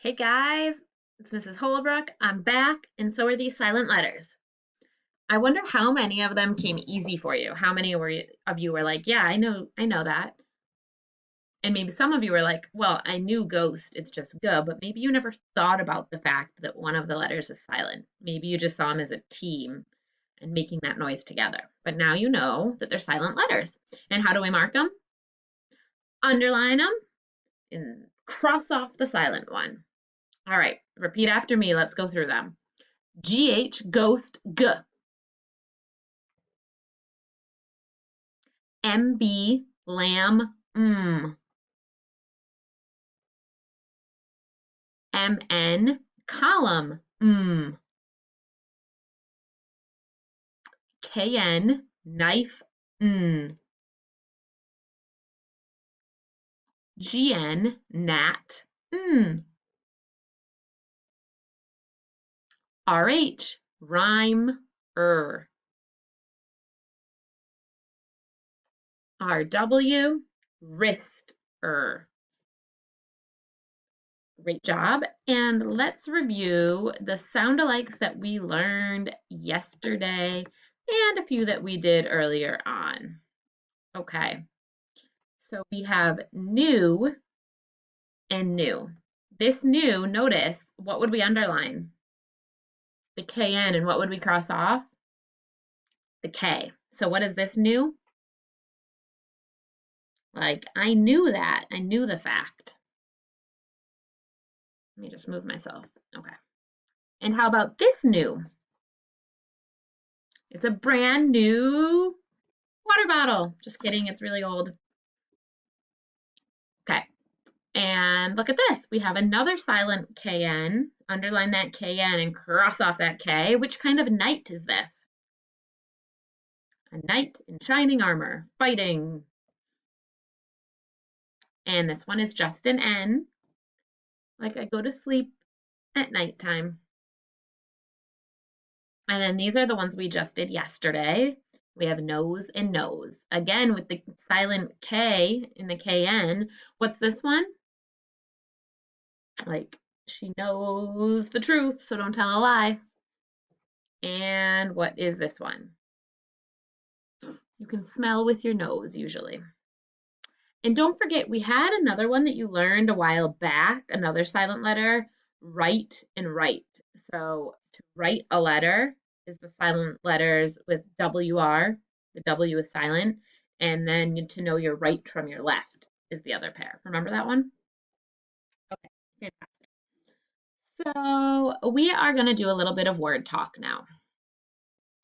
Hey guys, it's Mrs. Holbrook. I'm back, and so are these silent letters. I wonder how many of them came easy for you. How many of you were like, "Yeah, I know that," and maybe some of you were like, "Well, I knew ghost. It's just G," but maybe you never thought about the fact that one of the letters is silent. Maybe you just saw them as a team and making that noise together. But now you know that they're silent letters. And how do we mark them? Underline them and cross off the silent one. All right, repeat after me. Let's go through them. GH, ghost, G. MB, lamb, MN, column, KN, knife, GN, gnat, RH, rhyme, RW, wrist, Great job. And let's review the sound alikes that we learned yesterday and a few that we did earlier on. Okay, so we have new and new. This new, notice, what would we underline? The KN, and what would we cross off? The K. So what is this new? Like, I knew that. I knew the fact. Let me just move myself. Okay. And how about this new? It's a brand new water bottle. Just kidding, it's really old. Okay. And look at this. We have another silent KN. Underline that KN and cross off that K. Which kind of knight is this? A knight in shining armor, fighting. And this one is just an N, like I go to sleep at nighttime. And then these are the ones we just did yesterday. We have nose and nose. Again, with the silent K in the KN. What's this one? Like, she knows the truth, so don't tell a lie. And what is this one? You can smell with your nose usually. And don't forget, we had another one that you learned a while back, another silent letter, write and write. So to write a letter is the silent letters with WR, the W is silent, and then to know your right from your left is the other pair. Remember that one? Okay, fantastic. So we are going to do a little bit of word talk now.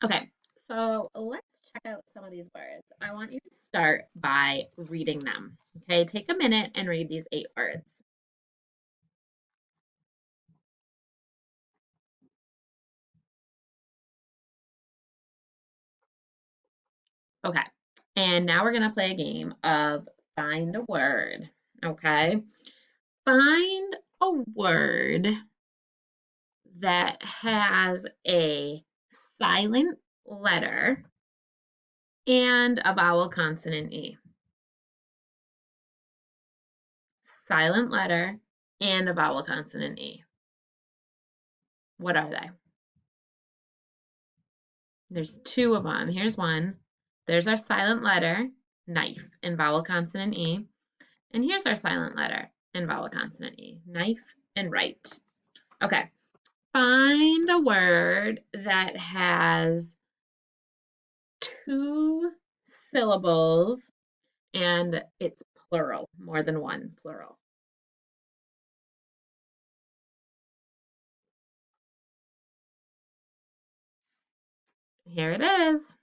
Okay, so let's check out some of these words. I want you to start by reading them. Okay, take a minute and read these 8 words. Okay, and now we're going to play a game of find a word. Okay, find a word that has a silent letter and a vowel consonant E. Silent letter and a vowel consonant E. What are they? There's 2 of them. Here's one. There's our silent letter, knife, and vowel consonant E. And here's our silent letter and vowel consonant E, knife and right. Okay, find a word that has 2 syllables and it's plural, more than one, plural. Here it is.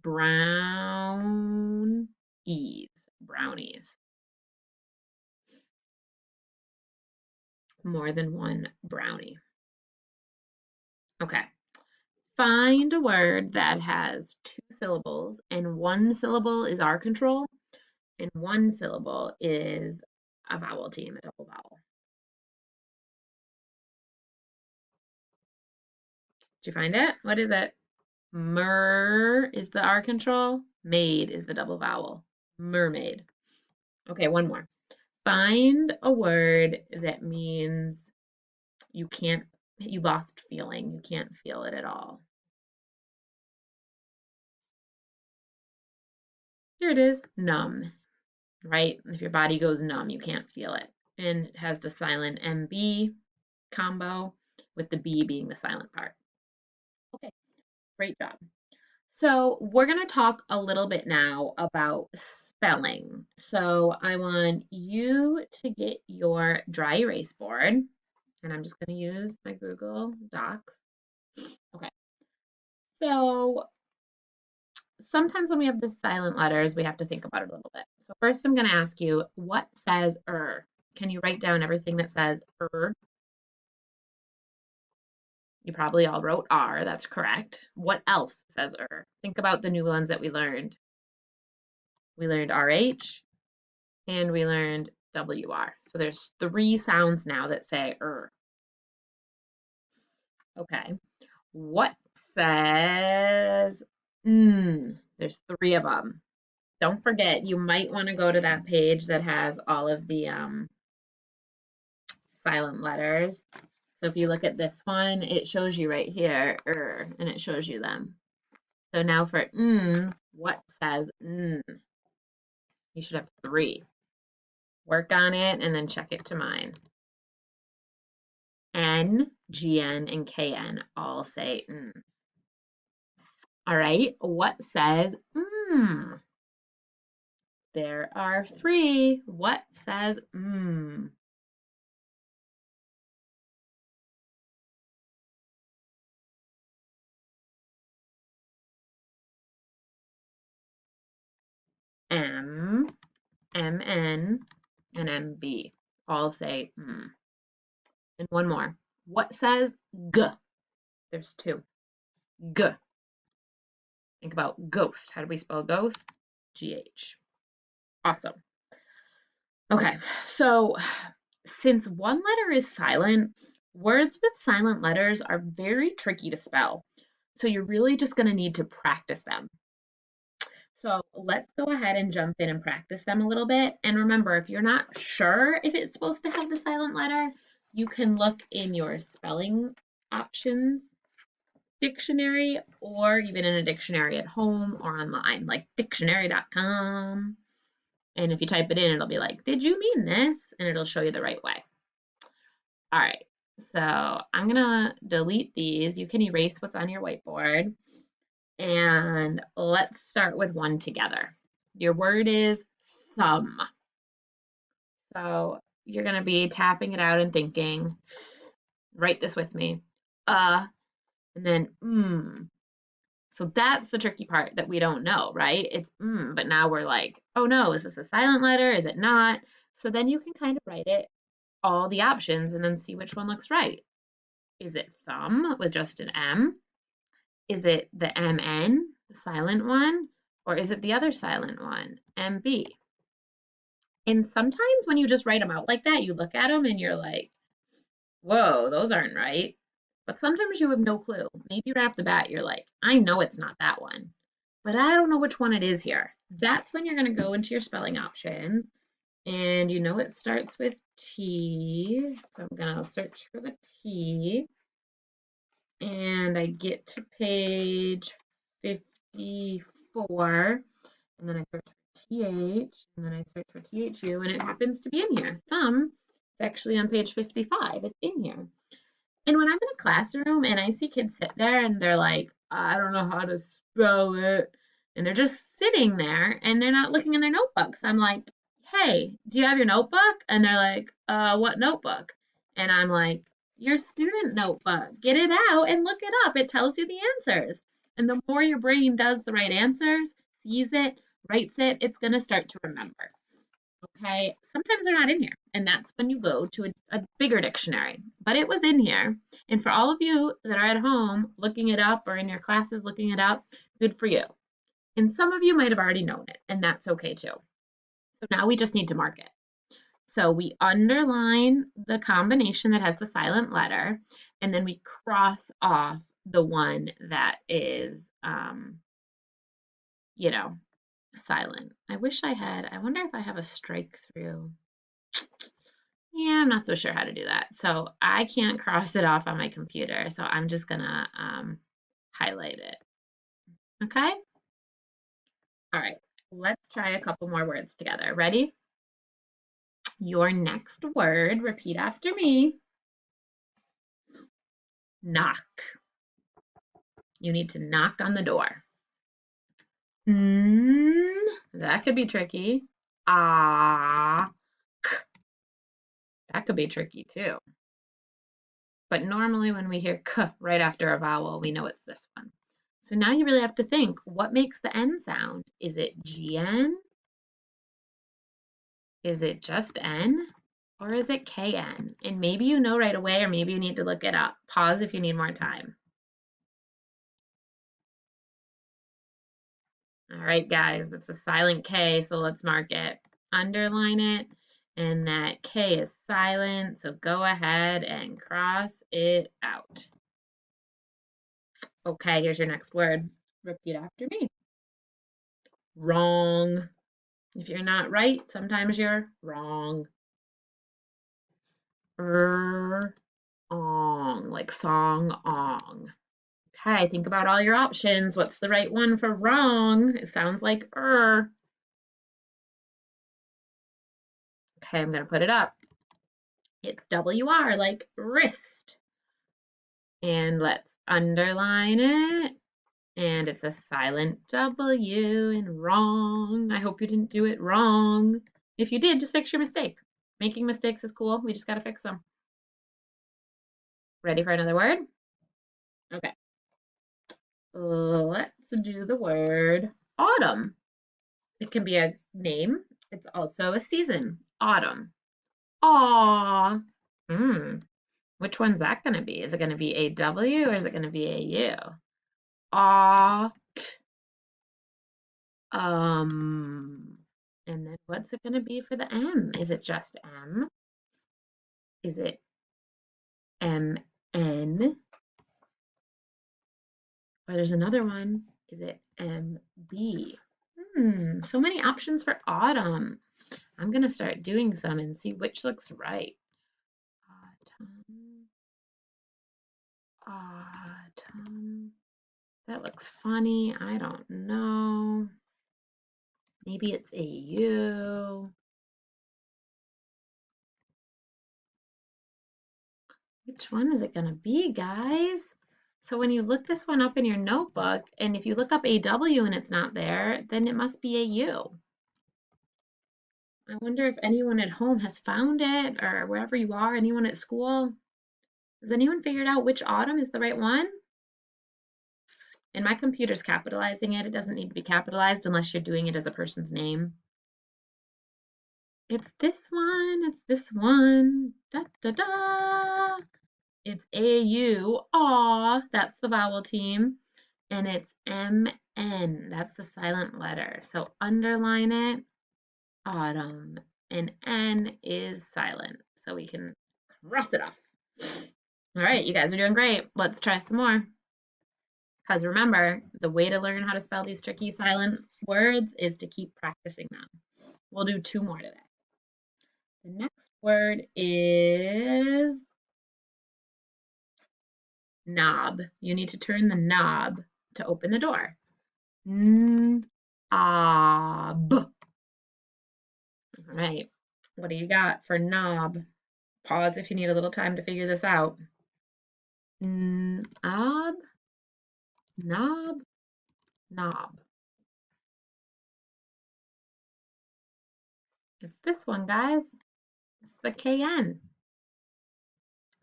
Brownies, brownies. More than one brownie. Okay. Find a word that has 2 syllables and 1 syllable is our control and 1 syllable is a vowel team, a double vowel. Did you find it? What is it? Mer is the R control. Maid is the double vowel. Mermaid. Okay, one more. Find a word that means You can't, you lost feeling. You can't feel it at all. Here it is, numb, right? If your body goes numb, you can't feel it. And it has the silent MB combo with the B being the silent part. Okay, great job. So we're going to talk a little bit now about spelling. So I want you to get your dry erase board, and I'm just going to use my Google Docs. Okay, so sometimes when we have the silent letters, we have to think about it a little bit. So first I'm going to ask you, what says er? Can you write down everything that says er? You probably all wrote R, that's correct. What else says er? Think about the new ones that we learned. We learned RH and we learned WR. So there's 3 sounds now that say er. Okay. What says There's 3 of them. Don't forget, you might want to go to that page that has all of the silent letters. So if you look at this one, it shows you right here, and it shows you them. So now for what says You should have 3. Work on it and then check it to mine. N, GN, and KN all say All right, what says There are 3. What says M, MN, and MB all say And one more. What says G? There's 2. G. Think about ghost. How do we spell ghost? GH. Awesome. Okay, so since one letter is silent, words with silent letters are very tricky to spell. So you're really just going to need to practice them. So let's go ahead and jump in and practice them a little bit. And remember, if you're not sure if it's supposed to have the silent letter, you can look in your spelling options dictionary or even in a dictionary at home or online, like dictionary.com. And if you type it in, it'll be like, did you mean this? And it'll show you the right way. All right, so I'm gonna delete these. You can erase what's on your whiteboard. And let's start with one together. Your word is thumb. So you're gonna be tapping it out and thinking, write this with me. And then So that's the tricky part that we don't know, right? It's but now we're like, oh no, is this a silent letter? Is it not? So then you can kind of write it, all the options, and then see which one looks right. Is it thumb with just an M? Is it the MN, the silent one? Or is it the other silent one, MB? And sometimes when you just write them out like that, you look at them and you're like, whoa, those aren't right. But sometimes you have no clue. Maybe right off the bat, you're like, I know it's not that one, but I don't know which one it is here. That's when you're going to go into your spelling options. And you know it starts with T. So I'm going to search for the T. And I get to page 54. And then I search for TH. And then I search for THU. And it happens to be in here. Thumb. It's actually on page 55. It's in here. And when I'm in a classroom and I see kids sit there and they're like, I don't know how to spell it, and they're just sitting there and they're not looking in their notebooks, I'm like, hey, do you have your notebook? And they're like, what notebook? And I'm like, your student notebook. Get it out and look it up. It tells you the answers. And the more your brain does the right answers, sees it, writes it, it's going to start to remember. Okay, sometimes they're not in here, and that's when you go to a bigger dictionary. But it was in here, and for all of you that are at home looking it up or in your classes looking it up, good for you. And some of you might have already known it, and that's okay too. So now we just need to mark it. So we underline the combination that has the silent letter, and then we cross off the one that is, you know, silent. I wish I wonder if I have a strike through. Yeah, I'm not so sure how to do that. So I can't cross it off on my computer. So I'm just gonna highlight it. Okay? All right. Let's try a couple more words together. Ready? Your next word, repeat after me. Knock. You need to knock on the door. That could be tricky. Ah, that could be tricky too. But normally when we hear k right after a vowel, we know it's this one. So now you really have to think, what makes the N sound? Is it GN? Is it just N? Or is it KN? And maybe you know right away, or maybe you need to look it up. Pause if you need more time. All right, guys, it's a silent K, so let's mark it. Underline it, and that K is silent, so go ahead and cross it out. Okay, here's your next word. Repeat after me. Wrong. If you're not right, sometimes you're wrong. Ong, like song ong. Okay, think about all your options. What's the right one for wrong? It sounds like Okay, I'm gonna put it up. It's WR, like wrist. And let's underline it. And it's a silent W in wrong. I hope you didn't do it wrong. If you did, just fix your mistake. Making mistakes is cool. We just got to fix them. Ready for another word? Okay. Let's do the word autumn. It can be a name. It's also a season. Autumn. Aw. Which one's that going to be? Is it going to be a W or is it going to be a U? Aw. And then what's it going to be for the M? Is it just M? Is it MN? Or there's another one. Is it MB? So many options for autumn. I'm going to start doing some and see which looks right. Autumn. Autumn. That looks funny. I don't know. Maybe it's a U. Which one is it going to be, guys? So when you look this one up in your notebook, and if you look up AW and it's not there, then it must be a U. I wonder if anyone at home has found it, or wherever you are, anyone at school. Has anyone figured out which autumn is the right one? And my computer's capitalizing it. It doesn't need to be capitalized unless you're doing it as a person's name. It's this one. It's this one. Da da da. It's AU. Aw, that's the vowel team. And it's MN. That's the silent letter. So underline it. Autumn. And N is silent. So we can cross it off. All right, you guys are doing great. Let's try some more. Because remember, the way to learn how to spell these tricky silent words is to keep practicing them. We'll do 2 more today. The next word is knob. You need to turn the knob to open the door. N-A-B. All right, what do you got for knob? Pause if you need a little time to figure this out. Knob, knob, knob. It's this one, guys. It's the KN.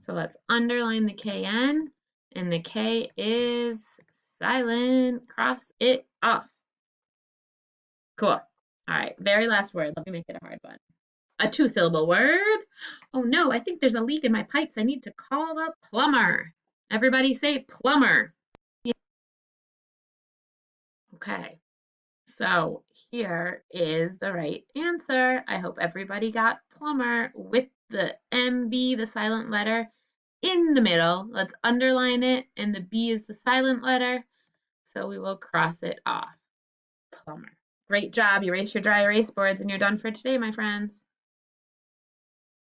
So let's underline the KN, and the K is silent. Cross it off. Cool. All right, very last word. Let me make it a hard one. A 2-syllable word. Oh no, I think there's a leak in my pipes. I need to call the plumber. Everybody say plumber. Okay, so here is the right answer. I hope everybody got plumber with the MB, the silent letter, in the middle. Let's underline it, and the B is the silent letter, so we will cross it off. Plumber. Great job. You erase your dry erase boards, and you're done for today, my friends.